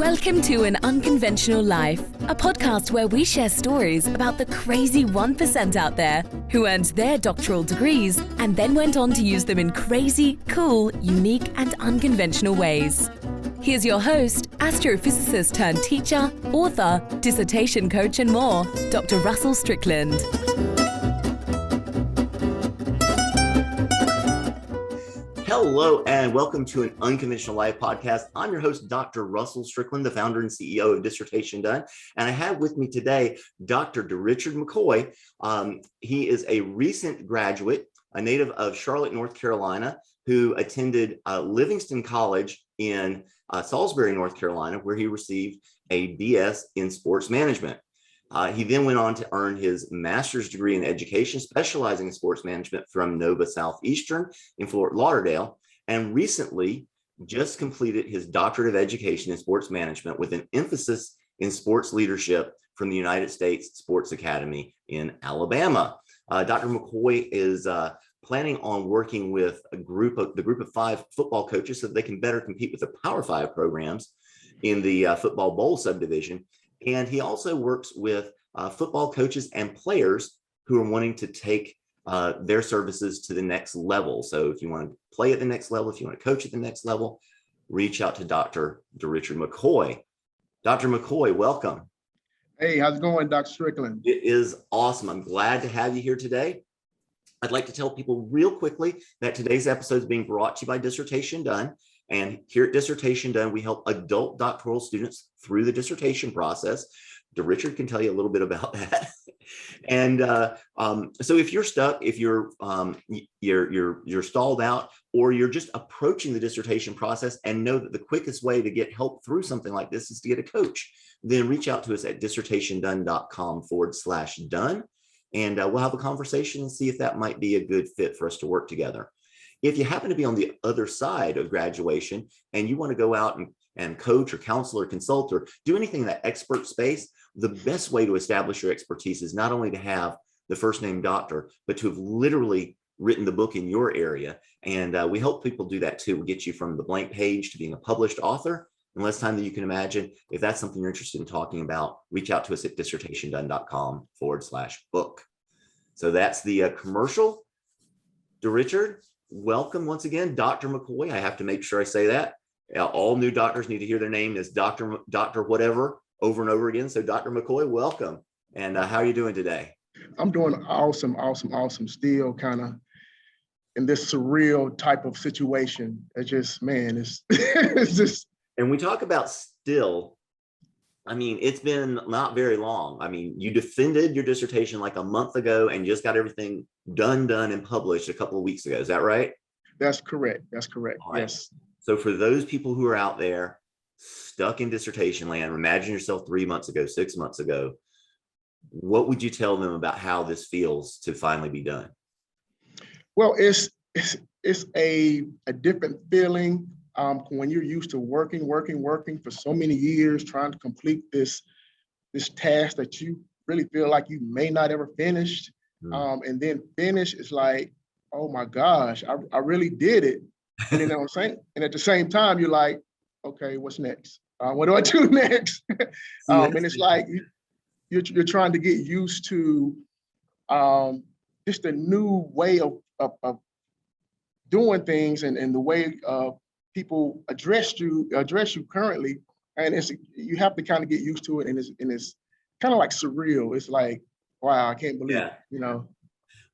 Welcome to An Unconventional Life, a podcast where we share stories about the crazy 1% out there who earned their doctoral degrees and then went on to use them in crazy, cool, unique, and unconventional ways. Here's your host, astrophysicist turned teacher, author, dissertation coach, and more, Dr. Russell Strickland. Hello and welcome to An Unconventional Life podcast. I'm your host, Dr. Russell Strickland, the founder and CEO of Dissertation Done. And I have with me today, Dr. Derichard McCoy. He is a recent graduate, a native of Charlotte, North Carolina, who attended Livingstone College in Salisbury, North Carolina, where he received a BS in sports management. He then went on to earn his master's degree in education, specializing in sports management from Nova Southeastern in Fort Lauderdale, and recently just completed his doctorate of education in sports management with an emphasis in sports leadership from the United States Sports Academy in Alabama. Dr. McCoy is planning on working with the group of 5 football coaches so that they can better compete with the Power 5 programs in the Football Bowl Subdivision. And he also works with football coaches and players who are wanting to take their services to the next level. So if you want to play at the next level, if you want to coach at the next level, reach out to Dr. Derichard McCoy. Dr. McCoy, welcome. Hey, how's it going, Dr. Strickland? It is awesome. I'm glad to have you here today. I'd like to tell people real quickly that today's episode is being brought to you by Dissertation Done. And here at Dissertation Done, we help adult doctoral students through the dissertation process. Derichard can tell you a little bit about that. And so if you're stuck, if you're stalled out, or you're just approaching the dissertation process and know that the quickest way to get help through something like this is to get a coach, then reach out to us at dissertationdone.com/done. And we'll have a conversation and see if that might be a good fit for us to work together. If you happen to be on the other side of graduation and you want to go out and coach or counsel or consult or do anything in that expert space, the best way to establish your expertise is not only to have the first name doctor, but to have literally written the book in your area. And we help people do that too. We get you from the blank page to being a published author in less time than you can imagine. If that's something you're interested in talking about, reach out to us at dissertationdone.com/book. So that's the commercial. Derichard, welcome once again, Dr. McCoy. I have to make sure I say that. All new doctors need to hear their name as Dr. whatever over and over again. So Dr. McCoy, welcome. And how are you doing today? I'm doing awesome. Still kind of in this surreal type of situation. It's just, man, it's it's just. And we talk about still, I mean, it's been not very long. I mean, you defended your dissertation like a month ago and just got everything done and published a couple of weeks ago. Is that right? That's correct. Right. Yes. So for those people who are out there stuck in dissertation land, imagine yourself 3 months ago, 6 months ago, what would you tell them about how this feels to finally be done? Well, it's a different feeling when you're used to working for so many years, trying to complete this task that you really feel like you may not ever finish. And then finish is like, oh my gosh, I really did it. And you know what I'm saying? And at the same time, you're like, okay, what's next? What do I do next? And it's like you're trying to get used to just a new way of doing things and the way people address you currently. And you have to kind of get used to it. And it's kind of like surreal. It's like, wow, I can't believe it, you know.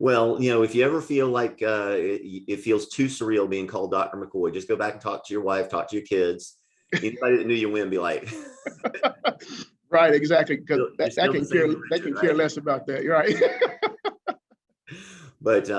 Well, you know, if you ever feel like it feels too surreal being called Dr. McCoy, just go back and talk to your wife, talk to your kids. Anybody that knew you win, be like. Right, exactly. Because they can care less about that. You're right. But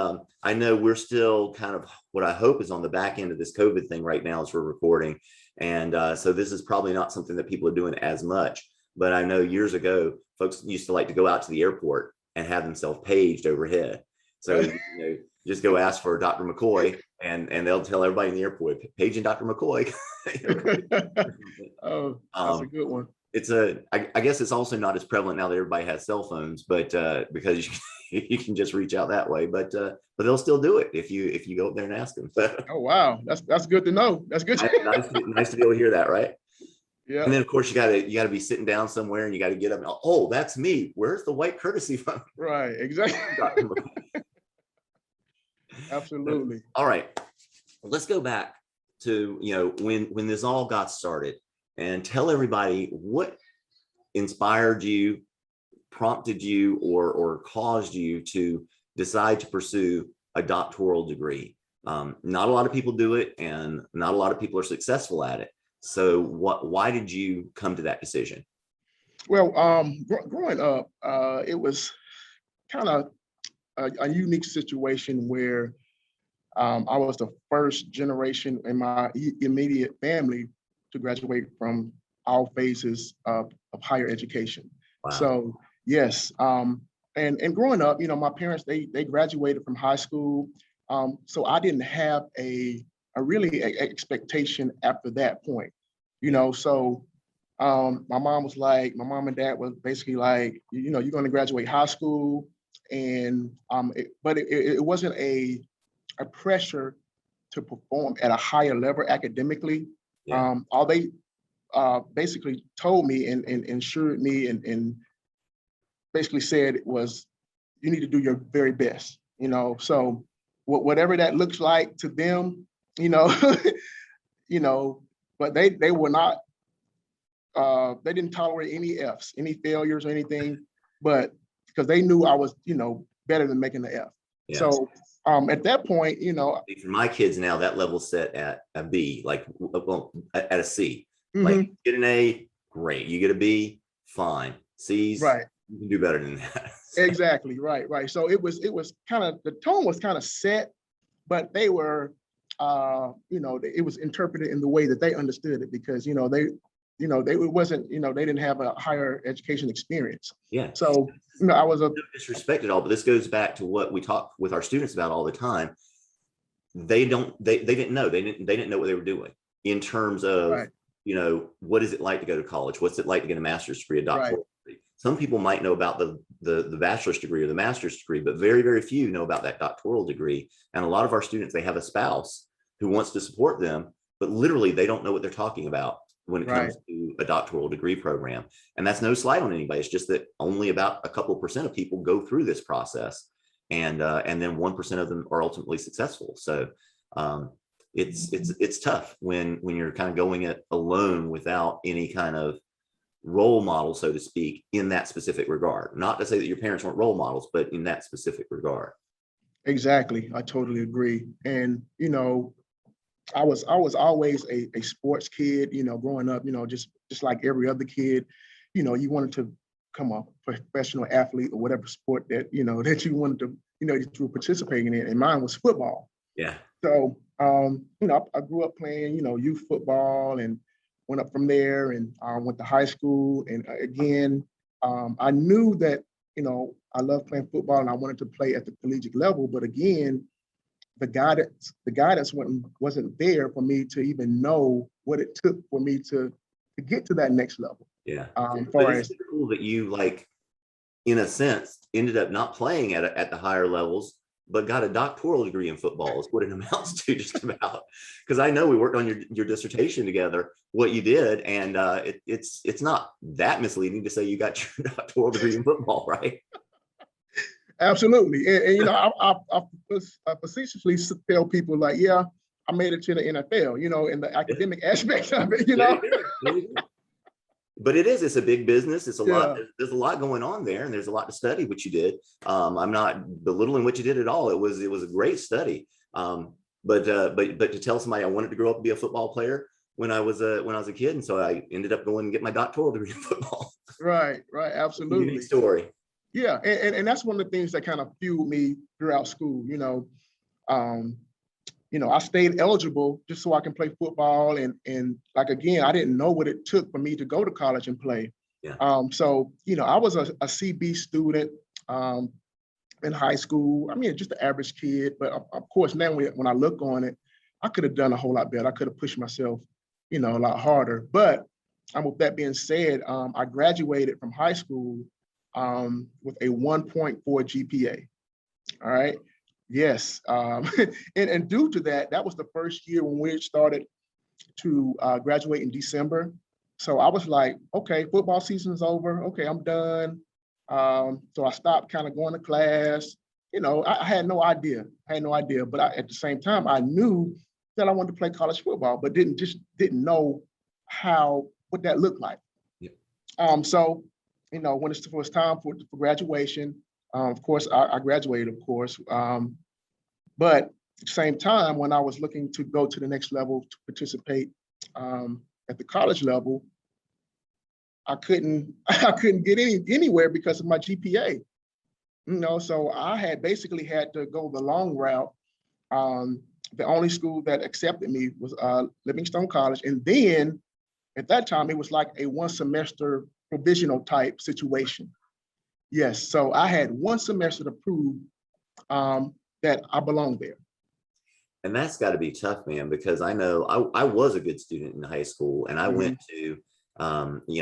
I know we're still kind of what I hope is on the back end of this COVID thing right now as we're recording. And so this is probably not something that people are doing as much. But I know years ago, folks used to like to go out to the airport and have themselves paged overhead. So, you know, just go ask for Dr. McCoy and they'll tell everybody in the airport, paging Dr. McCoy. Oh, that's a good one. I guess it's also not as prevalent now that everybody has cell phones, but because you can just reach out that way, but they'll still do it if you go up there and ask them. So, oh wow, that's good to know. That's good. Nice to be able to hear that, right? Yeah. And then of course you gotta be sitting down somewhere and you gotta get up. Oh, that's me. Where's the white courtesy fund? Right. Exactly. Absolutely. All right. Let's go back to, when this all got started, and tell everybody what inspired you, prompted you, or caused you to decide to pursue a doctoral degree. Not a lot of people do it, and not a lot of people are successful at it. So why did you come to that decision? Well, growing up, it was kind of a unique situation where I was the first generation in my immediate family to graduate from all phases of higher education. Wow. So yes, and growing up, my parents, they graduated from high school. So I didn't have a really expectation after that point, so my mom and dad was basically like, you're going to graduate high school, and but it wasn't a pressure to perform at a higher level academically. Yeah. All they basically told me and ensured me and basically said it was, you need to do your very best, so whatever that looks like to them, but they were not, they didn't tolerate any Fs, any failures or anything, but because they knew I was, better than making the F. Yeah. So at that point, for my kids now, that level's set at a B, like, well, at a C. Mm-hmm. Like, you get an A, great. You get a B, fine. C's, right. You can do better than that. Exactly. Right. So it was kind of, the tone was kind of set, but they were, it was interpreted in the way that they understood it, because, they wasn't, they didn't have a higher education experience. Yeah. So, I was no disrespect at all, but this goes back to what we talk with our students about all the time. They didn't know. They didn't know what they were doing in terms of, right. What is it like to go to college? What's it like to get a master's degree, a doctoral degree? Some people might know about the bachelor's degree or the master's degree, but very, very few know about that doctoral degree. And a lot of our students, they have a spouse who wants to support them, but literally they don't know what they're talking about when it comes to a doctoral degree program. And that's no slight on anybody. It's just that only about a couple % of people go through this process, and then 1% of them are ultimately successful. So it's tough when you're kind of going it alone without any kind of role model, so to speak, in that specific regard. Not to say that your parents weren't role models, but in that specific regard. Exactly. I totally agree. And, I was always a sports kid, growing up, just like every other kid, you wanted to become a professional athlete or whatever sport that, that you wanted to, that you were participating in. And mine was football. Yeah. So, I grew up playing, youth football, and went up from there, and went to high school. And again, I knew that, I love playing football and I wanted to play at the collegiate level. But again, the guidance wasn't there for me to even know what it took for me to get to that next level. Yeah. But it's cool that you, like, in a sense, ended up not playing at the higher levels, but got a doctoral degree in football is what it amounts to, just about. Because I know we worked on your dissertation together, what you did, and it's not that misleading to say you got your doctoral degree in football, right? Absolutely. And I facetiously tell people, like, yeah, I made it to the NFL, in the academic aspect of it, But it's a big business. It's a lot. There's a lot going on there, and there's a lot to study, which you did. I'm not belittling what you did at all. It was a great study. But to tell somebody I wanted to grow up and be a football player when I was a kid, and so I ended up going and get my doctoral degree in football. Right. Absolutely. Unique story. Yeah, and that's one of the things that kind of fueled me throughout school. I stayed eligible just so I can play football, and like, again, I didn't know what it took for me to go to college and play. Yeah. So I was a CB student in high school. I mean, just an average kid, but of course now when I look on it, I could have done a whole lot better. I could have pushed myself, a lot harder. But with that being said, I graduated from high school with a 1.4 GPA. All right. Yes. And due to that was the first year when we started to graduate in December. So I was like, okay, football season's over. Okay, I'm done. So I stopped kind of going to class. I had no idea. But at the same time, I knew that I wanted to play college football, but didn't know what that looked like. Yeah. So, when it was time for graduation, of course, I graduated, of course. But at the same time, when I was looking to go to the next level to participate at the college level, I couldn't get anywhere because of my GPA. So I had to go the long route. The only school that accepted me was Livingstone College, and then at that time it was like a 1 semester provisional type situation. Yes, so I had 1 semester to prove that I belonged there. And that's got to be tough, man, because I know I was a good student in high school, and I went to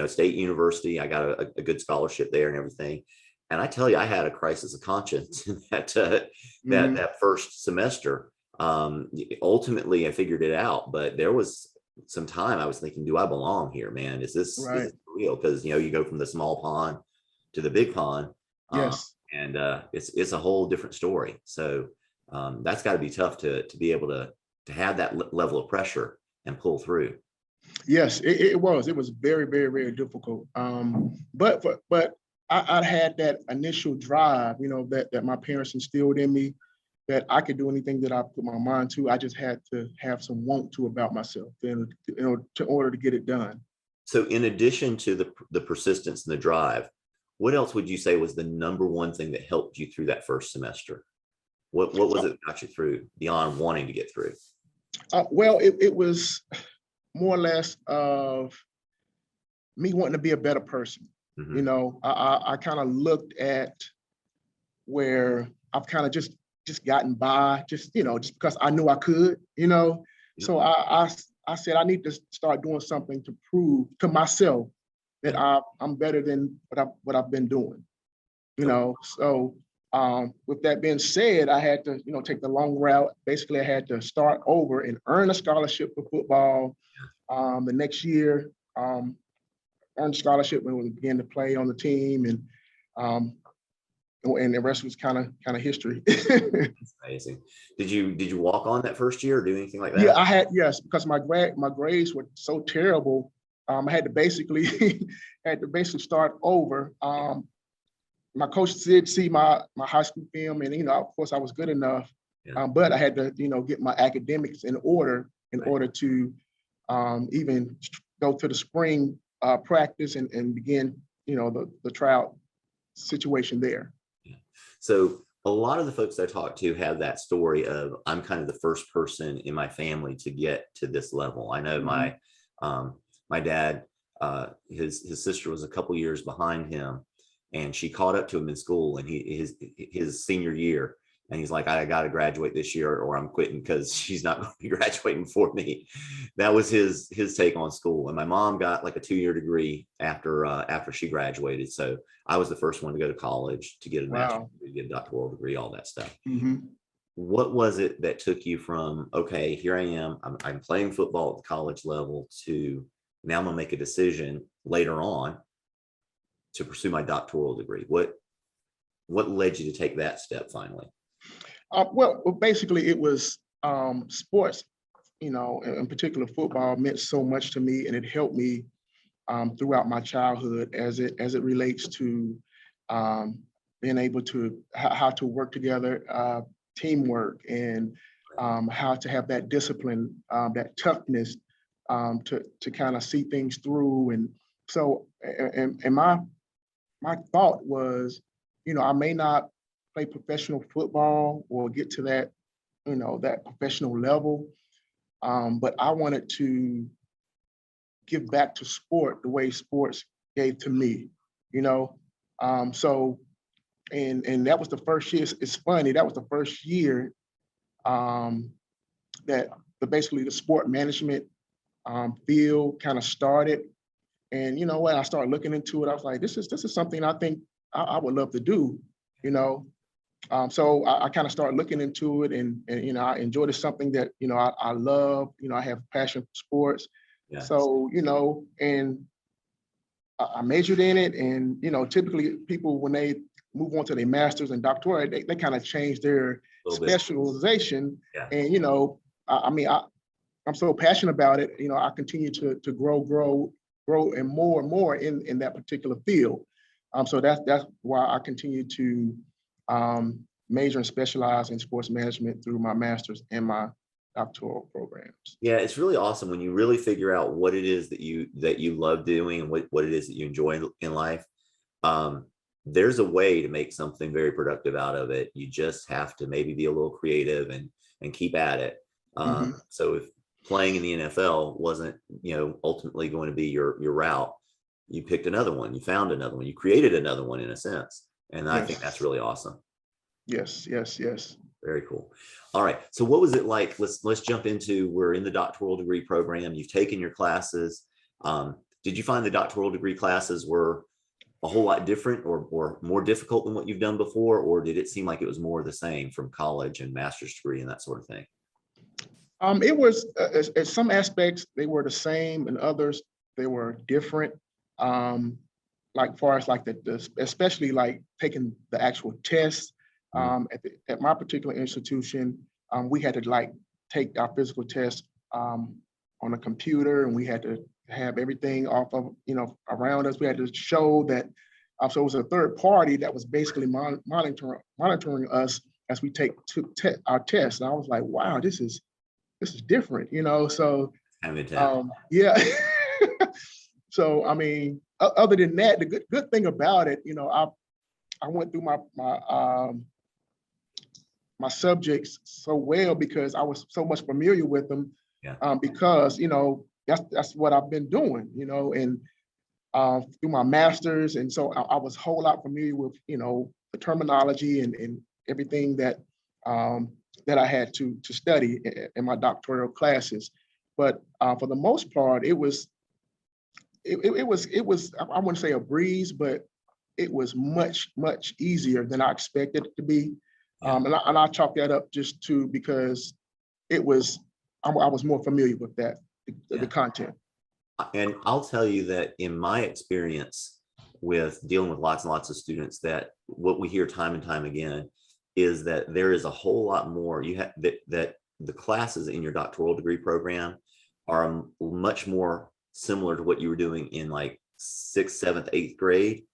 State University. I got a good scholarship there and everything. And I tell you, I had a crisis of conscience in that first semester. Ultimately, I figured it out, but there was some time I was thinking, do I belong here, man? Is this real? Because you go from the small pond to the big pond. Yes. And it's a whole different story. So that's got to be tough to be able to have that level of pressure and pull through. Yes, it was. It was very, very, very difficult. But I had that initial drive, that my parents instilled in me, that I could do anything that I put my mind to. I just had to have some want to about myself in order to get it done. So in addition to the persistence and the drive, what else would you say was the number one thing that helped you through that first semester? What was it that got you through beyond wanting to get through? Well, it was more or less of me wanting to be a better person. Mm-hmm. I kind of looked at where I've kind of just gotten by, just because I knew I could, Yeah. So I said I need to start doing something to prove to myself that I'm better than what I've been doing, So with that being said, I had to, take the long route. Basically, I had to start over and earn a scholarship for football. The next year, earned a scholarship when we began to play on the team, and the rest was kind of history. That's amazing. Did you walk on that first year or do anything like that? Yeah, yes, because my grades were so terrible. I had to basically start over. My coach did see my high school film, and of course I was good enough, but I had to get my academics in order to even go to the spring practice and begin the tryout situation there. Yeah. So a lot of the folks I talk to have that story of, I'm kind of the first person in my family to get to this level. I know my dad, his sister was a couple years behind him, and she caught up to him in school, and his senior year, and he's like, I got to graduate this year or I'm quitting because she's not going to be graduating before me. That was his take on school. And my mom got like a 2-year degree after she graduated. So I was the first one to go to college, to get a master's degree, get a doctoral degree, all that stuff. Mm-hmm. What was it that took you from, okay, here I am, I'm playing football at the college level, to now I'm going to make a decision later on to pursue my doctoral degree? What led you to take that step finally? Well, basically it was sports, in particular football meant so much to me, and it helped me throughout my childhood as it relates to being able to how to work together, teamwork, and how to have that discipline, that toughness to kind of see things through. And so, and my thought was, I may not play professional football or get to that, that professional level, but I wanted to give back to sport the way sports gave to me, So, and that was the first year. It's funny, that was the first year that basically the sport management field kind of started. And when I started looking into it, I was like, this is something I think I would love to do, So I kind of started looking into it, and I enjoyed it, something that, I love, I have passion for sports. Yeah. So, and I majored in it. And, typically people, when they move on to their master's and doctorate, they kind of change their specialization. Yeah. And, I'm so passionate about it. I continue to grow and more in that particular field. So that's why I continue to major and specialize in sports management through my master's and my doctoral programs. Yeah, it's really awesome when you really figure out what it is that you love doing and what it is that you enjoy in life. There's a way to make something very productive out of it. You just have to maybe be a little creative and keep at it. So if playing in the NFL wasn't, ultimately going to be your route, you picked another one, you found another one, you created another one in a sense. And I think that's really awesome. Yes. Very cool. All right. So what was it like? Let's jump into, we're in the doctoral degree program. You've taken your classes. Did you find the doctoral degree classes were a whole lot different or more difficult than what you've done before? Or did it seem like it was more the same from college and master's degree and that sort of thing? It was, at some aspects, they were the same, and others, they were different. Like far as like especially like taking the actual tests. At my particular institution, we had to like take our physical test on a computer, and we had to have everything off of, around us. We had to show that, so it was a third party that was basically monitoring us as we took our test. And I was like, wow, this is different, so yeah. So I mean, other than that, the good thing about it, I went through my subjects so well because I was so much familiar with them. Because that's what I've been doing, and through my master's, and so I was a whole lot familiar with the terminology and everything that I had to study in my doctoral classes. But for the most part, it was I wouldn't say a breeze, but it was much easier than I expected it to be. And I chalk that up just because I was more familiar with that, the content. And I'll tell you that in my experience with dealing with lots and lots of students, that what we hear time and time again is that there is a whole lot more that the classes in your doctoral degree program are much more similar to what you were doing in like 6th, 7th, 8th grade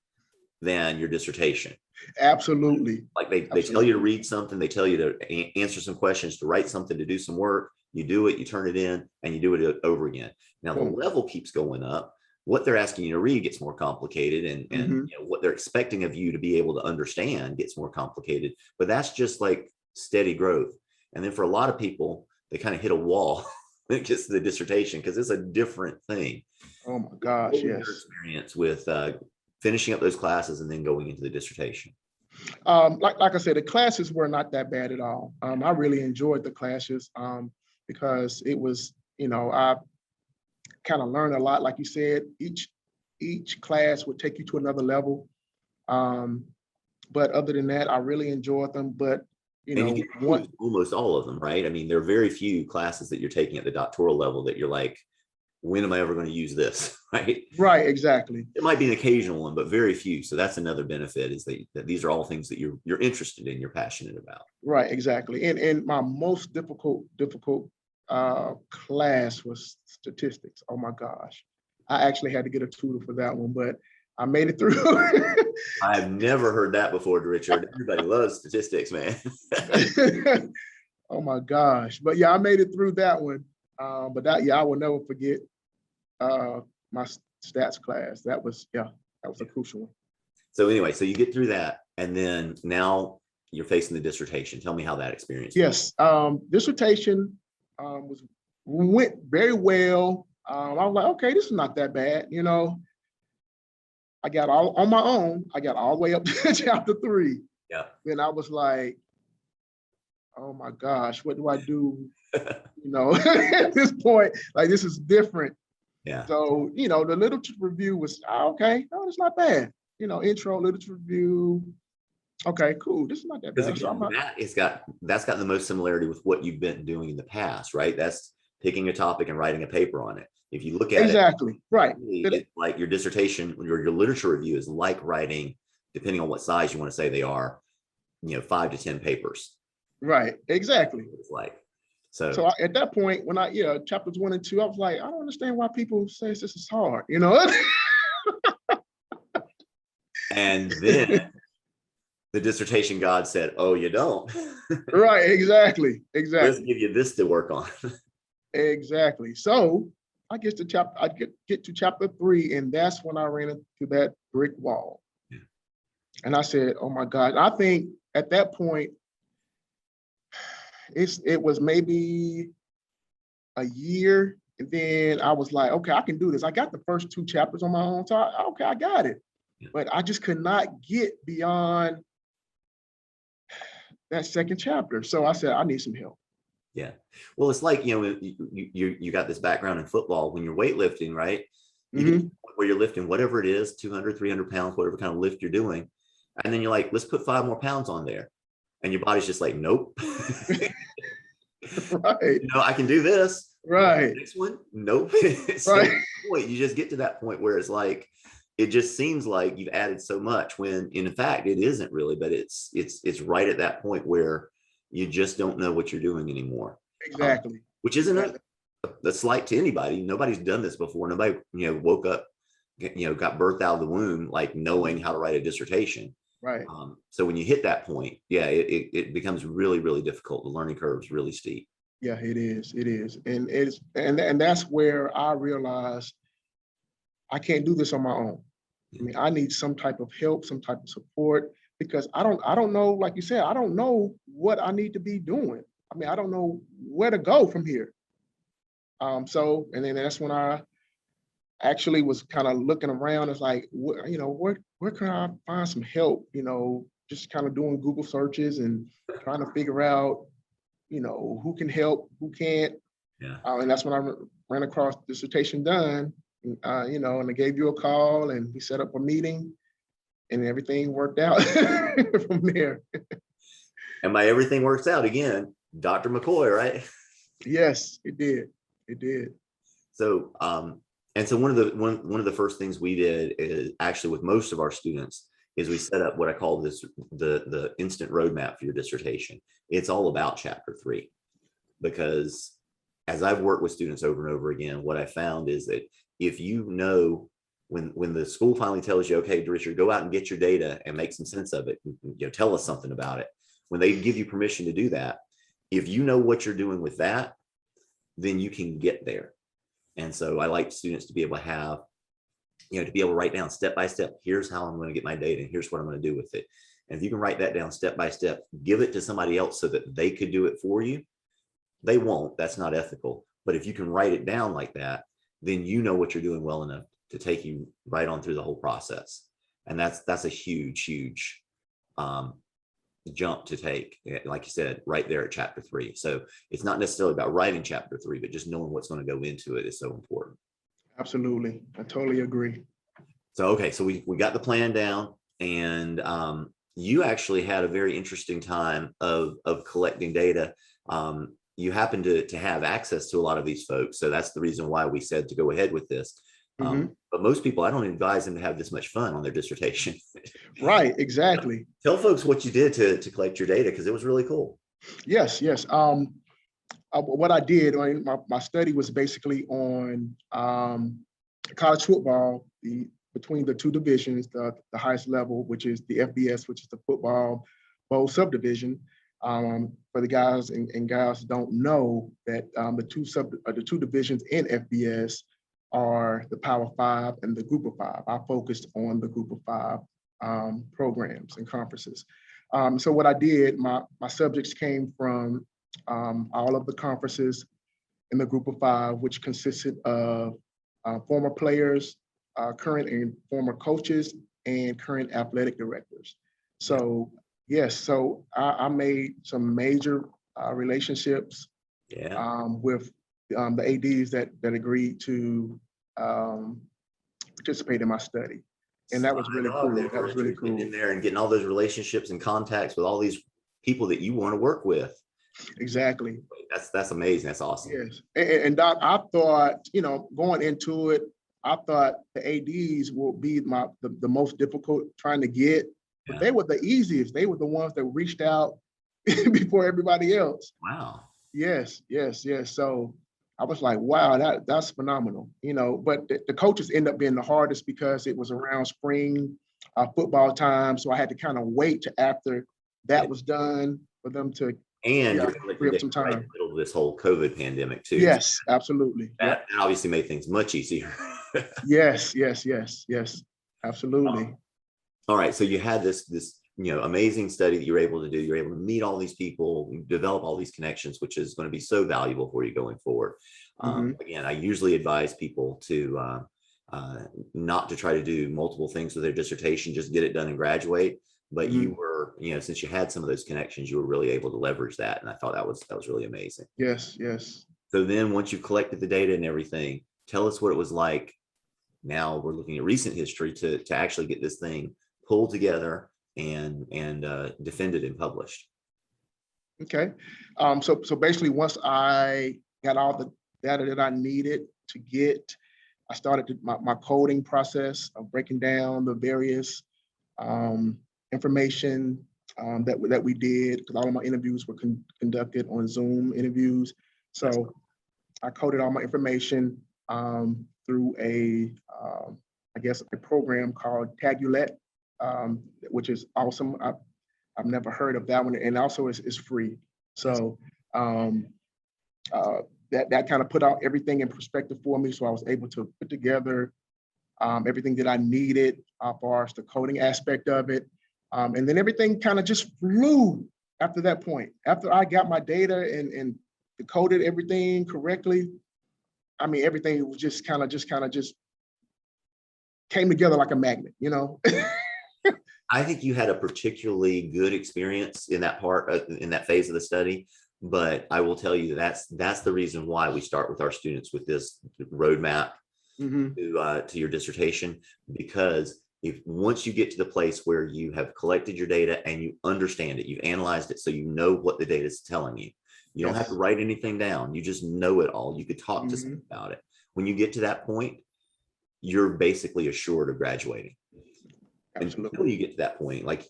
than your dissertation. Absolutely. Like they tell you to read something, they tell you to answer some questions, to write something, to do some work. You do it, you turn it in, and you do it over again. Now the level keeps going up. What they're asking you to read gets more complicated, and what they're expecting of you to be able to understand gets more complicated. But that's just like steady growth. And then for a lot of people, they kind of hit a wall when it gets to the dissertation because it's a different thing. Oh my gosh, yes. Your experience with finishing up those classes and then going into the dissertation? Like I said, the classes were not that bad at all. I really enjoyed the classes because it was, I kind of learned a lot. Like you said, each class would take you to another level. But other than that, I really enjoyed them. But you almost all of them, right? I mean, there are very few classes that you're taking at the doctoral level that you're like, when am I ever going to use this? Right, exactly. It might be an occasional one, but very few. So that's another benefit, is that these are all things that you're interested in, you're passionate about. Right, exactly. And my most difficult class was statistics. Oh my gosh. I actually had to get a tutor for that one, but I made it through. I've never heard that before, Derichard. Everybody loves statistics, man. Oh my gosh. But yeah, I made it through that one. But I will never forget my stats class. That was a crucial one. So anyway, so you get through that, and then now you're facing the dissertation. Tell me how that experience went. Yes, dissertation went very well. I was like, okay, this is not that bad. I got all on my own. I got all the way up to chapter 3. Yeah. Then I was like, oh my gosh, what do I do? At this point, like, this is different. Yeah. So, the literature review was okay. No, it's not bad. Intro literature review. Okay, cool. This is not that bad. Because again, that's got the most similarity with what you've been doing in the past, right? That's picking a topic and writing a paper on it. If you look at exactly. Right. it's like your dissertation, your literature review is like writing, depending on what size you want to say they are, 5 to 10 papers. Right. Exactly. It's like, so at that point, when chapters 1 and 2, I was like, I don't understand why people say this is hard, And then the dissertation god said, oh, you don't. Right. Exactly. Let's give you this to work on. Exactly. So I get to chapter 3, and that's when I ran into that brick wall. Yeah. And I said, oh my God. I think at that point, it was maybe a year. And then I was like, okay, I can do this. I got the first 2 chapters on my own. So I got it. Yeah. But I just could not get beyond that second chapter. So I said, I need some help. Yeah. Well, it's like, you got this background in football when you're weightlifting, right? Where you're lifting whatever it is, 200, 300 pounds, whatever kind of lift you're doing. And then you're like, let's put 5 more pounds on there. And your body's just like, nope. Right. I can do this. Right. Next one, nope. Right. You just get to that point where it's like, it just seems like you've added so much when in fact it isn't really, but it's right at that point where you just don't know what you're doing anymore. Exactly. Which isn't a slight to anybody. Nobody's done this before. Nobody, woke up, got birthed out of the womb, like knowing how to write a dissertation. Right. So when you hit that point, it becomes really, really difficult. The learning curve is really steep. Yeah, it is. It is. And that's where I realized I can't do this on my own. I mean, I need some type of help, some type of support, because I don't know, like you said, I don't know what I need to be doing. I mean, I don't know where to go from here. And then that's when I actually was kind of looking around. It's like, where can I find some help? Just kind of doing Google searches and trying to figure out, who can help, who can't. Yeah. And that's when I ran across Dissertation Done, and I gave you a call, and we set up a meeting, and everything worked out from there. And by everything works out, again, Dr. McCoy, right? Yes, it did. It did. So, and so one of the first things we did is actually with most of our students is we set up what I call the instant roadmap for your dissertation. It's all about chapter 3, because as I've worked with students over and over again, what I found is that if when the school finally tells you, okay, Derichard, go out and get your data and make some sense of it, tell us something about it. When they give you permission to do that, if you know what you're doing with that, then you can get there. And so I like students to be able to have, to be able to write down step by step, here's how I'm going to get my data and here's what I'm going to do with it. And if you can write that down step by step, give it to somebody else so that they could do it for you. They won't, that's not ethical. But if you can write it down like that, then you know what you're doing well enough to take you right on through the whole process. And that's a huge, huge jump to take, like you said, right there at chapter 3. So it's not necessarily about writing chapter 3, but just knowing what's going to go into it is so important. Absolutely. I totally agree. So, okay. So we got the plan down, and you actually had a very interesting time of collecting data. You happen to have access to a lot of these folks. So that's the reason why we said to go ahead with this. But most people, I don't advise them to have this much fun on their dissertation. Right, exactly. Tell folks what you did to collect your data, because it was really cool. Yes. What I did, my study was basically on college football, between the 2 divisions, the highest level, which is the FBS, which is the Football Bowl Subdivision. For the guys and gals who don't know that the 2 divisions in FBS are the Power 5 and the Group of 5. I focused on the Group of 5 programs and conferences. So what I did, my subjects came from all of the conferences in the Group of 5, which consisted of former players, current and former coaches, and current athletic directors. So yes, so I made some major relationships with the ADs that agreed to participate in my study. And that was really cool. That was really cool. In there and getting all those relationships and contacts with all these people that you want to work with. Exactly. That's amazing. That's awesome. Yes. And Doc, I thought, going into it, I thought the ADs will be the most difficult trying to get, but they were the easiest. They were the ones that reached out before everybody else. Wow. Yes. So I was like, wow, that's phenomenal, but the coaches end up being the hardest because it was around spring football time. So I had to kind of wait to after that was done for them to you're free up some time. Right in the middle of this whole COVID pandemic too. Yes, absolutely. That obviously made things much easier. Yes, absolutely. All right. So you had this amazing study that you're able to do. You're able to meet all these people, develop all these connections, which is going to be so valuable for you going forward. Again, I usually advise people to not to try to do multiple things with their dissertation, just get it done and graduate. But you were, since you had some of those connections, you were really able to leverage that. And I thought that was really amazing. Yes. So then once you collected the data and everything, tell us what it was like. Now we're looking at recent history to actually get this thing pulled together and defended and published. Okay. So basically once I got all the data that I needed to get, I started my coding process of breaking down the various information that we did, because all of my interviews were conducted on Zoom interviews. So I coded all my information through a program called Tagulette, which is awesome. I've never heard of that one, and also it's free. So that kind of put out everything in perspective for me. So I was able to put together everything that I needed as far as the coding aspect of it. And then everything kind of just flew after that point. After I got my data and decoded everything correctly, I mean, everything was just kind of came together like a magnet, I think you had a particularly good experience in that part, in that phase of the study. But I will tell you that's the reason why we start with our students with this roadmap to your dissertation, because once you get to the place where you have collected your data and you understand it, you've analyzed it, so you know what the data is telling you. You don't have to write anything down. You just know it all. You could talk to someone about it. When you get to that point, you're basically assured of graduating. Absolutely. Until you get to that point, like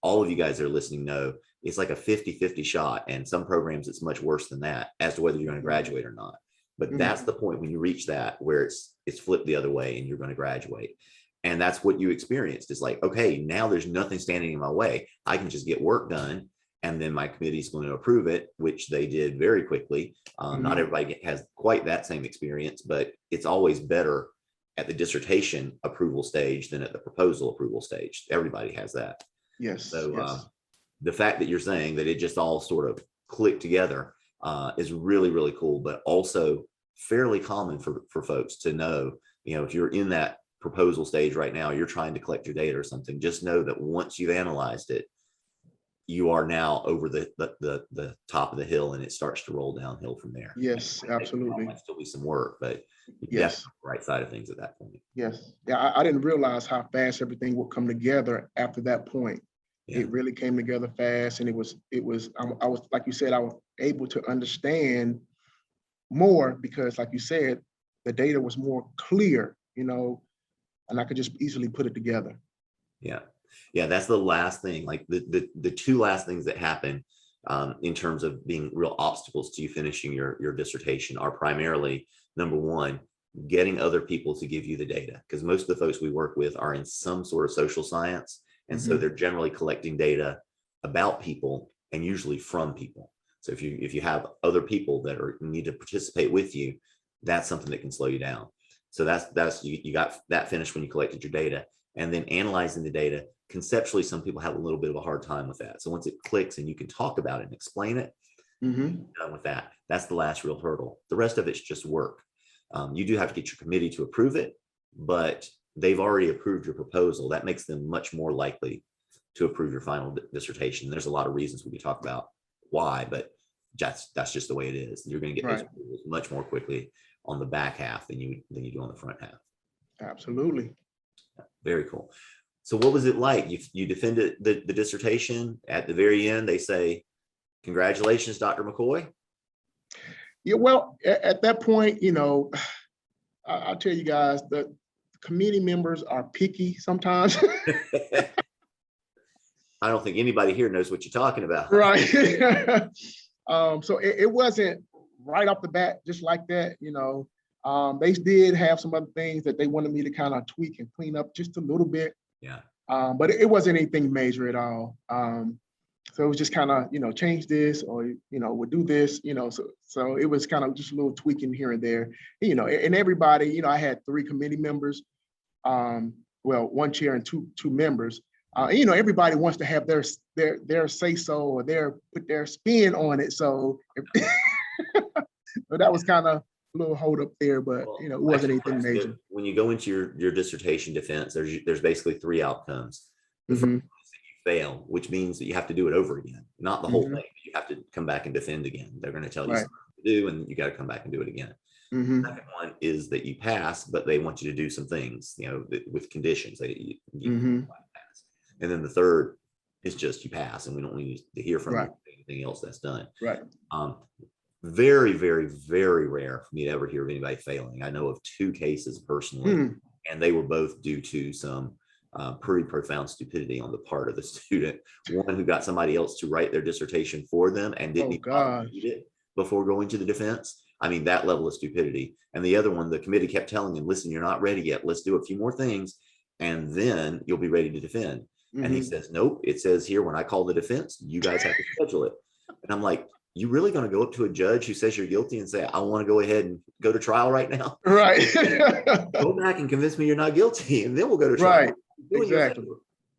all of you guys that are listening know, it's like a 50-50 shot. And some programs, it's much worse than that as to whether you're going to graduate or not. But that's the point when you reach that, where it's flipped the other way and you're going to graduate. And that's what you experienced. It's like, okay, now there's nothing standing in my way. I can just get work done. And then my committee is going to approve it, which they did very quickly. Not everybody has quite that same experience, but it's always better at the dissertation approval stage than at the proposal approval stage. Everybody has that. Yes. So the fact that you're saying that it just all sort of clicked together is really, really cool, but also fairly common for folks to know, if you're in that proposal stage right now, you're trying to collect your data or something, just know that once you've analyzed it, you are now over the top of the hill and it starts to roll downhill from there. Yes, absolutely. There might still be some work, but yes, the right side of things at that point. Yes. Yeah, I didn't realize how fast everything would come together after that point. Yeah. It really came together fast, and I was, like you said, I was able to understand more because, like you said, the data was more clear, and I could just easily put it together. Yeah, that's the last thing. Like the two last things that happen in terms of being real obstacles to you finishing your dissertation are primarily, number one, getting other people to give you the data, because most of the folks we work with are in some sort of social science. And so they're generally collecting data about people and usually from people. So if you have other people that need to participate with you, that's something that can slow you down. So that's you got that finished when you collected your data. And then analyzing the data, conceptually, some people have a little bit of a hard time with that. So once it clicks and you can talk about it and explain it, done with that. That's the last real hurdle. The rest of it's just work. You do have to get your committee to approve it, but they've already approved your proposal. That makes them much more likely to approve your final dissertation. There's a lot of reasons we could talk about why, but that's just the way it is. You're going to get those approvals much more quickly on the back half than you do on the front half. Absolutely. Very cool. So what was it like? You defended the dissertation. At the very end, they say, congratulations, Dr. McCoy. Yeah, well, at that point, I'll tell you guys, the committee members are picky sometimes. I don't think anybody here knows what you're talking about. Right. So it wasn't right off the bat, just like that, They did have some other things that they wanted me to kind of tweak and clean up just a little bit. Yeah. But it wasn't anything major at all. So it was just kind of, change this or, we'll do this, so it was kind of just a little tweaking here and there, and everybody, I had 3 committee members, well, 1 chair and two members. Everybody wants to have their say so or put their spin on it. So, so that was kind of a little hold up there, but it wasn't anything major. When you go into your dissertation defense, there's basically 3 outcomes. The first is that you fail, which means that you have to do it over again, not the whole thing. You have to come back and defend again. They're going to tell you something to do, and you got to come back and do it again. The second one is that you pass, but they want you to do some things, with conditions. You pass. And then the third is just you pass, and we don't need to hear from you anything else that's done. Right. Very, very, very rare for me to ever hear of anybody failing. I know of 2 cases personally, and they were both due to some pretty profound stupidity on the part of the student. One who got somebody else to write their dissertation for them and didn't even read it before going to the defense. I mean, that level of stupidity. And the other one, the committee kept telling him, listen, you're not ready yet. Let's do a few more things, and then you'll be ready to defend. And he says, nope, it says here, when I call the defense, you guys have to schedule it. And I'm like, you really going to go up to a judge who says you're guilty and say, I want to go ahead and go to trial right now? Right. Go back and convince me you're not guilty, and then we'll go to trial. Right. Exactly.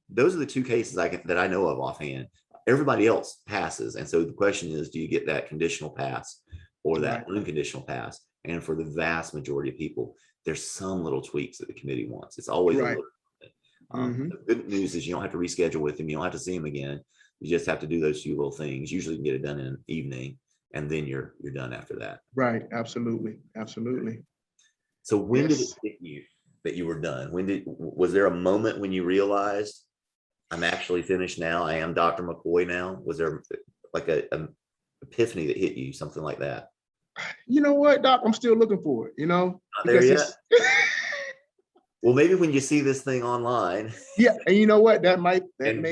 Those are the 2 cases that I know of offhand. Everybody else passes. And so the question is, do you get that conditional pass or that unconditional pass? And for the vast majority of people, there's some little tweaks that the committee wants. It's always a little bit. The good news is you don't have to reschedule with him. You don't have to see him again. You just have to do those few little things. Usually you can get it done in an evening, and then you're done after that. Right. Absolutely. Absolutely. So when did it hit you that you were done? Was there a moment when you realized, I'm actually finished now? I am Dr. McCoy now? Was there like a epiphany that hit you, something like that? You know what, Doc? I'm still looking for it, Not there yet? Well, maybe when you see this thing online. Yeah, and you know what? That may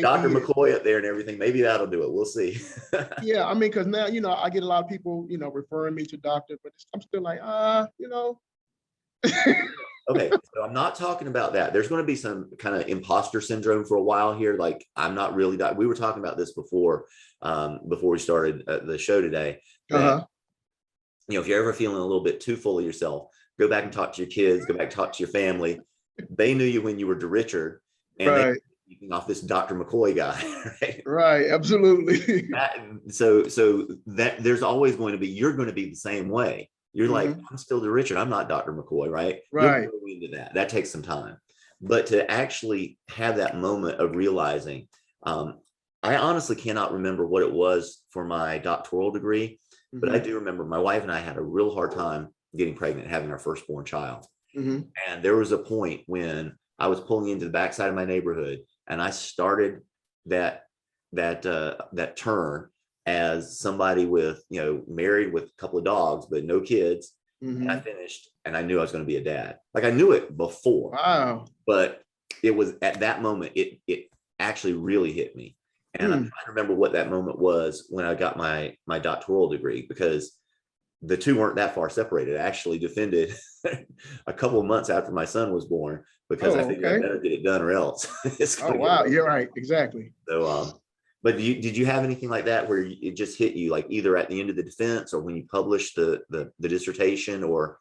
Dr. McCoy up there and everything, maybe that'll do it. We'll see. Yeah, I mean, because now, I get a lot of people, referring me to doctor, but I'm still like, Okay, so I'm not talking about that. There's going to be some kind of imposter syndrome for a while here. Like, I'm not really we were talking about this before we started the show today. That, if you're ever feeling a little bit too full of yourself, go back and talk to your kids, go back and talk to your family. They knew you when you were Derichard, and they were keeping off this Dr. McCoy guy, right? Right, absolutely. So that there's always going to be, you're going to be the same way. You're like, I'm still Derichard, I'm not Dr. McCoy, right? Right. You'll go into that. That takes some time. But to actually have that moment of realizing, I honestly cannot remember what it was for my doctoral degree, but I do remember my wife and I had a real hard time getting pregnant, having our firstborn child. And there was a point when I was pulling into the backside of my neighborhood, and I started that turn as somebody with, married with a couple of dogs, but no kids. And I finished, and I knew I was going to be a dad. Like, I knew it before. Wow. But it was at that moment, it actually really hit me. And I'm trying to remember what that moment was when I got my doctoral degree, because the 2 weren't that far separated. I actually defended a couple of months after my son was born, because I figured I better get it done or else. Wow. You're right. Exactly. So, but did you have anything like that where it just hit you, like either at the end of the defense or when you published the dissertation, or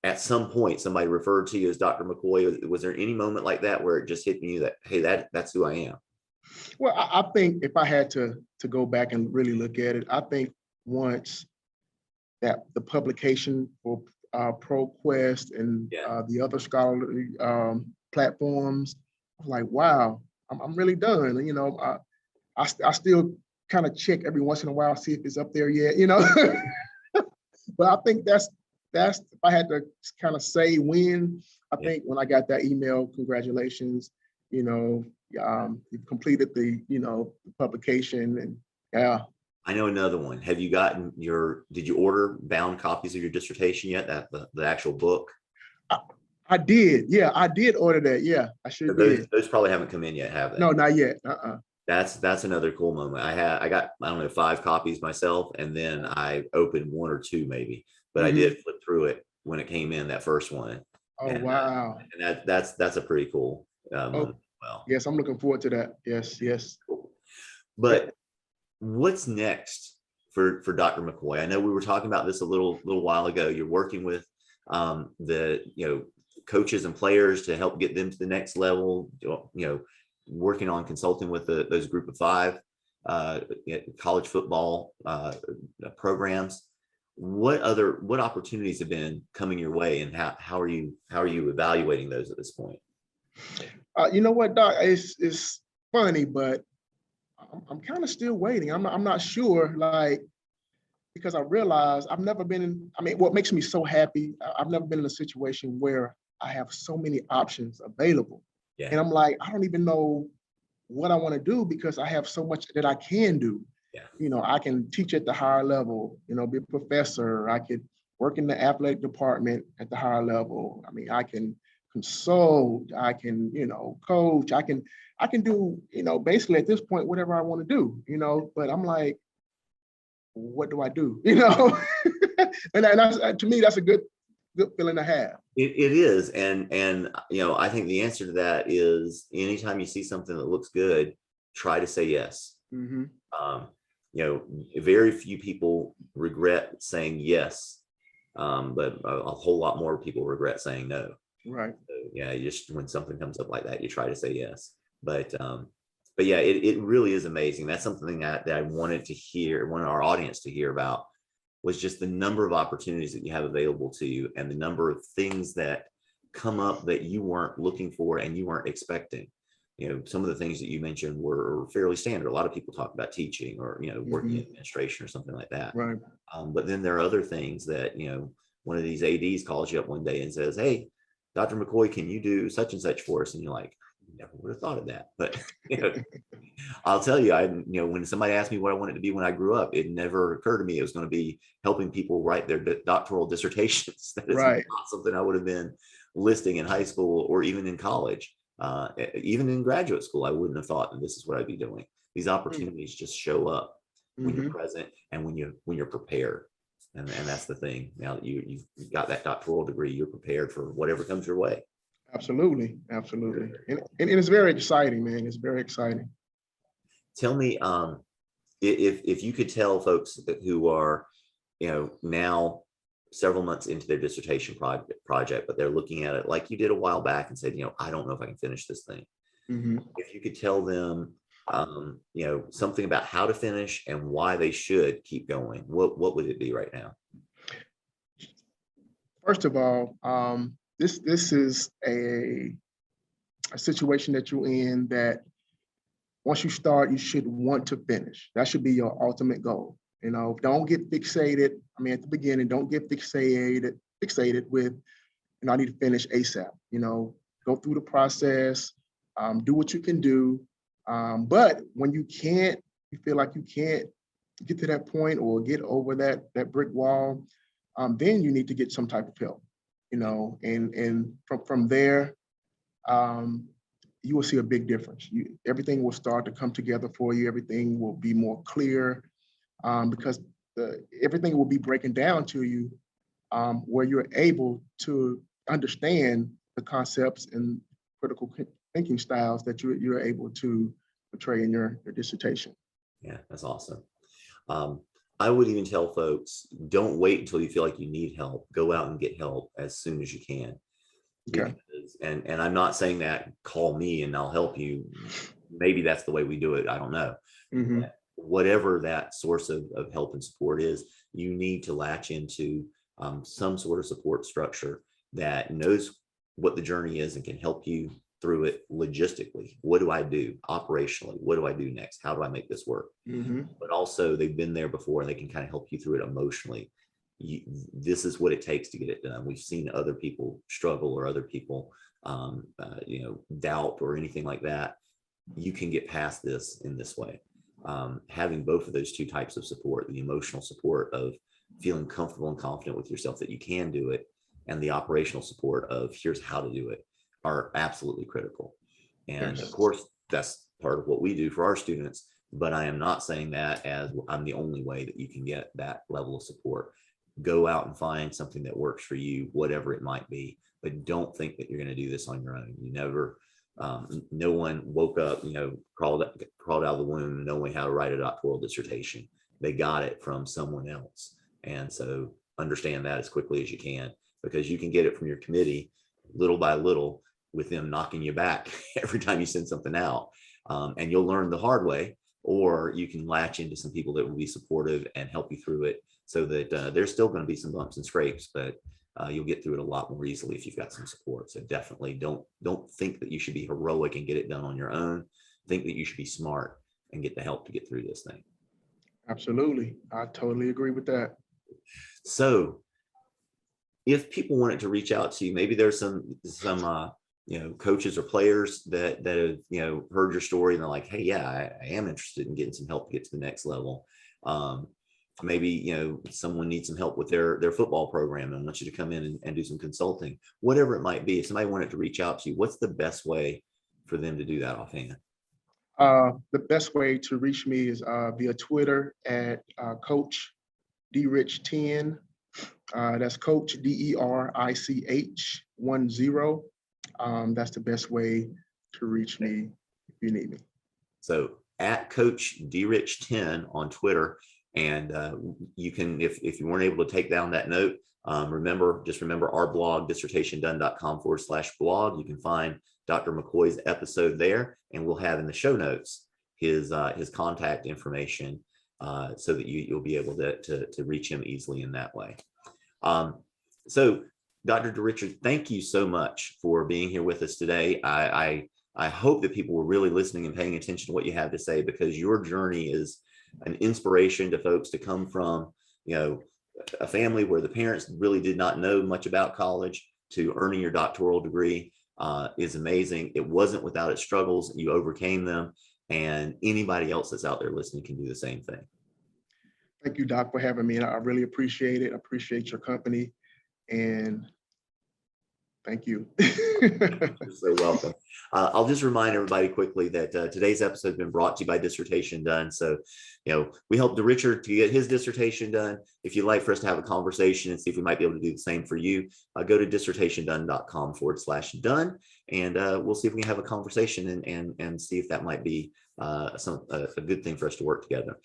at some point somebody referred to you as Dr. McCoy? Was there any moment like that where it just hit you that, hey, that's who I am? Well, I think if I had to go back and really look at it, I think once that the publication for ProQuest and the other scholarly platforms, I was like, wow, I'm really done. I still kind of check every once in a while, see if it's up there yet, But I think that's if I had to kind of say when, I think when I got that email, congratulations, you've completed the, publication, and I know another one. Have you gotten did you order bound copies of your dissertation yet? The actual book? I did. Yeah, I did order that. Yeah, I sure did. Those probably haven't come in yet, have they? No, not yet. That's another cool moment. I got, I don't know, 5 copies myself, and then I opened 1 or 2 maybe, but I did flip through it when it came in, that first one. Oh, and, wow. And that's a pretty cool moment. Well, yes, I'm looking forward to that. Yes. Cool. But what's next for Dr. McCoy? I know we were talking about this a little while ago. You're working with the coaches and players to help get them to the next level. Working on consulting with those group of 5 college football programs. What opportunities have been coming your way, and how are you evaluating those at this point? You know what, Doc? It's funny, but I'm kind of still waiting. I'm not sure, because I realize I've never been in. I mean, what makes me so happy? I've never been in a situation where I have so many options available. Yeah. And I'm like, I don't even know what I want to do because I have so much that I can do. Yeah. I can teach at the higher level, be a professor. I could work in the athletic department at the higher level. I mean, I can consult, I can, coach, I can do, basically at this point, whatever I want to do, but I'm like, what do I do? And that's, to me, that's a good feeling to have. It is. And I think the answer to that is anytime you see something that looks good, try to say yes. Mm-hmm. Very few people regret saying yes, but a whole lot more people regret saying no. Right. So, just when something comes up like that, you try to say yes. But yeah, it really is amazing. That's something that I wanted our audience to hear about, was just the number of opportunities that you have available to you and the number of things that come up that you weren't looking for and you weren't expecting. Some of the things that you mentioned were fairly standard. A lot of people talk about teaching or, working in administration or something like that. Right. But then there are other things that, one of these ADs calls you up one day and says, "Hey, Dr. McCoy, can you do such and such for us?" And you're like, never would have thought of that. But I'll tell you, when somebody asked me what I wanted to be when I grew up, it never occurred to me it was going to be helping people write their doctoral dissertations. That is not something I would have been listing in high school or even in college. Even in graduate school, I wouldn't have thought that this is what I'd be doing. These opportunities just show up when you're present and when you're prepared. And that's the thing. Now that you've got that doctoral degree, you're prepared for whatever comes your way. Absolutely. And it's very exciting, man. It's very exciting. Tell me, if you could tell folks who are, now several months into their dissertation project, but they're looking at it like you did a while back and said, I don't know if I can finish this thing. Mm-hmm. If you could tell them, something about how to finish and why they should keep going, what would it be right now? First of all, this is a situation that you're in that once you start, you should want to finish. That should be your ultimate goal. Don't get fixated. I mean, at the beginning, don't get fixated with, I need to finish ASAP. Go through the process, do what you can do. But when you feel like you can't get to that point or get over that brick wall, then you need to get some type of help. And from there, you will see a big difference. Everything will start to come together for you. Everything will be more clear. Because everything will be breaking down to you where you're able to understand the concepts and critical thinking styles that you're able to portray in your dissertation. Yeah, that's awesome. I would even tell folks, don't wait until you feel like you need help. Go out and get help as soon as you can. Okay. Because, and I'm not saying that call me and I'll help you. Maybe that's the way we do it. I don't know. Mm-hmm. Whatever that source of help and support is, you need to latch into some sort of support structure that knows what the journey is and can help you through it logistically. What do I do operationally? What do I do next? How do I make this work? Mm-hmm. But also they've been there before and they can kind of help you through it emotionally. This is what it takes to get it done. We've seen other people struggle or other people, doubt or anything like that. You can get past this in this way. having both of those two types of support, the emotional support of feeling comfortable and confident with yourself that you can do it, and the operational support of here's how to do it, are absolutely critical. And of course, that's part of what we do for our students, but I am not saying that as I'm the only way that you can get that level of support. Go out and find something that works for you, whatever it might be, but don't think that you're going to do this on your own. You never, no one woke up, crawled out of the womb knowing how to write a doctoral dissertation. They got it from someone else. And so understand that as quickly as you can, because you can get it from your committee little by little with them knocking you back every time you send something out. And you'll learn the hard way, or you can latch into some people that will be supportive and help you through it, so that there's still going to be some bumps and scrapes, but you'll get through it a lot more easily if you've got some support. So definitely don't think that you should be heroic and get it done on your own. Think that you should be smart and get the help to get through this thing. Absolutely. I totally agree with that. So if people wanted to reach out to you, maybe there's some coaches or players that have, heard your story and they're like, hey, yeah, I am interested in getting some help to get to the next level. Maybe, someone needs some help with their football program and wants you to come in and do some consulting, whatever it might be. If somebody wanted to reach out to you, what's the best way for them to do that offhand? The best way to reach me is via Twitter at Coach Derich10. That's Coach Derich 10. That's the best way to reach me if you need me. So at Coach Derich10 on Twitter. And you can, if you weren't able to take down that note, remember our blog, dissertationdone.com/blog. You can find Dr. McCoy's episode there, and we'll have in the show notes his contact information so that you'll be able to reach him easily in that way. So Dr. Derichard, thank you so much for being here with us today. I hope that people were really listening and paying attention to what you have to say, because your journey is an inspiration to folks to come from, a family where the parents really did not know much about college to earning your doctoral degree is amazing. It wasn't without its struggles. You overcame them, and anybody else that's out there listening can do the same thing. Thank you, Doc, for having me. I really appreciate it. I appreciate your company, and thank you. You're so welcome. I'll just remind everybody quickly that today's episode has been brought to you by Dissertation Done. So, we helped Derichard to get his dissertation done. If you'd like for us to have a conversation and see if we might be able to do the same for you, go to dissertationdone.com/done, and we'll see if we can have a conversation and see if that might be a good thing for us to work together.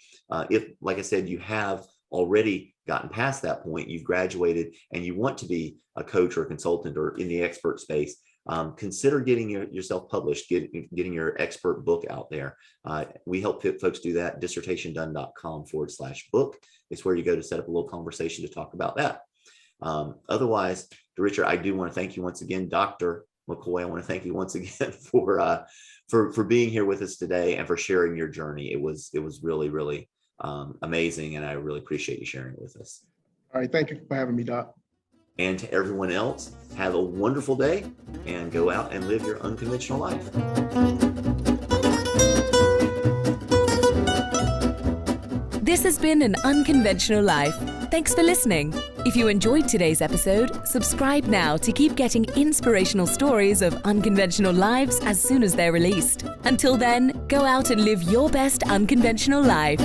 If, like I said, you have already gotten past that point, you've graduated and you want to be a coach or a consultant or in the expert space, consider getting yourself published, getting your expert book out there. We help folks do that. dissertationdone.com/book. It's where you go to set up a little conversation to talk about that. Otherwise, Derichard, I do want to thank you once again, Dr. McCoy. I want to thank you once again for being here with us today and for sharing your journey. It was really, really amazing, and I really appreciate you sharing it with us. All right, thank you for having me, Doc. And to everyone else, have a wonderful day and go out and live your unconventional life. This has been An Unconventional Life. Thanks for listening. If you enjoyed today's episode, subscribe now to keep getting inspirational stories of unconventional lives as soon as they're released. Until then, go out and live your best unconventional life.